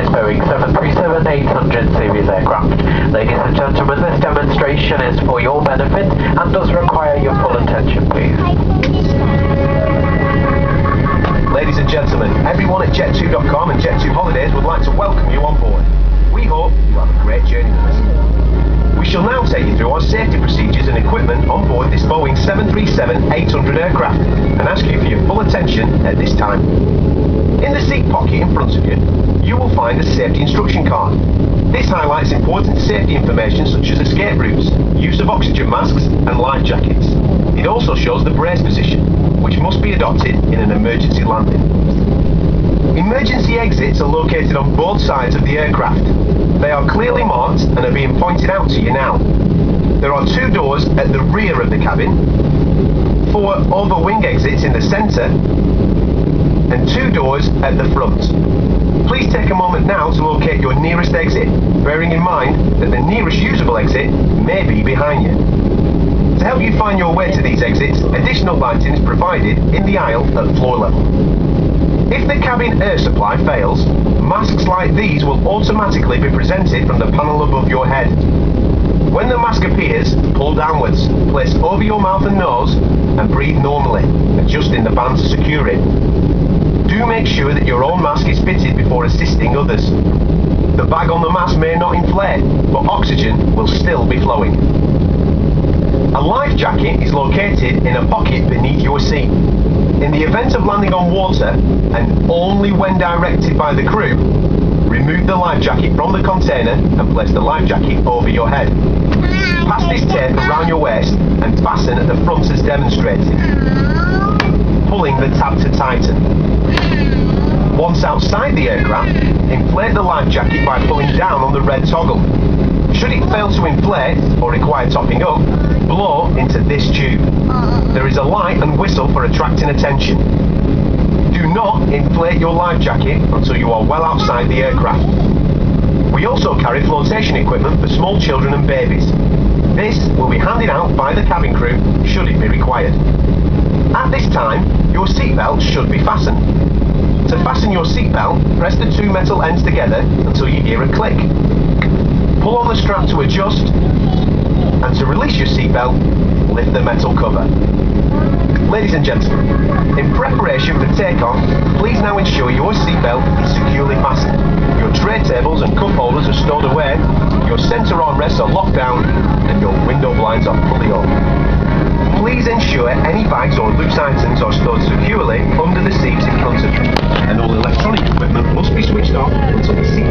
Boeing 737-800 series aircraft. Ladies and gentlemen, this demonstration is for your benefit and does require your full attention, please. Ladies and gentlemen, everyone at Jet2.com and Jet2 Holidays would like to welcome you on board. We hope you have a great journey with us. We shall now take you through our safety procedures and equipment on board this Boeing 737-800 aircraft and ask you for your full attention at this time. In the seat pocket in front of you, you will find a safety instruction card. This highlights important safety information such as escape routes, use of oxygen masks and life jackets. It also shows the brace position, which must be adopted in an emergency landing. Emergency exits are located on both sides of the aircraft. They are clearly marked and are being pointed out to you now. There are 2 doors at the rear of the cabin, 4 over-wing exits in the centre, and 2 doors at the front. Please take a moment now to locate your nearest exit, bearing in mind that the nearest usable exit may be behind you. To help you find your way to these exits, additional lighting is provided in the aisle at floor level. If the cabin air supply fails, masks like these will automatically be presented from the panel above your head. When the mask appears, pull downwards, place over your mouth and nose, and breathe normally, adjusting the band to secure it. Do make sure that your own mask is fitted before assisting others. The bag on the mask may not inflate, but oxygen will still be flowing. A life jacket is located in a pocket beneath your seat. In the event of landing on water, and only when directed by the crew, remove the life jacket from the container and place the life jacket over your head. Pass this tape around your waist and fasten at the front as demonstrated, pulling the tab to tighten. Once outside the aircraft, inflate the life jacket by pulling down on the red toggle. Should it fail to inflate or require topping up, blow into this tube. There is a light and whistle for attracting attention. Do not inflate your life jacket until you are well outside the aircraft. We also carry flotation equipment for small children and babies. This will be handed out by the cabin crew should it be required. At this time, your seatbelt should be fastened. To fasten your seatbelt, press the 2 metal ends together until you hear a click. Pull on the strap to adjust, and to release your seatbelt, lift the metal cover. Ladies and gentlemen, in preparation for takeoff, please now ensure your seatbelt is securely fastened. Your tray tables and cup holders are stowed away, your centre armrests are locked down, and your window blinds are fully open. Please ensure any bags or loose items are stored securely under the seats in front of you, and all electronic equipment must be switched off until the seat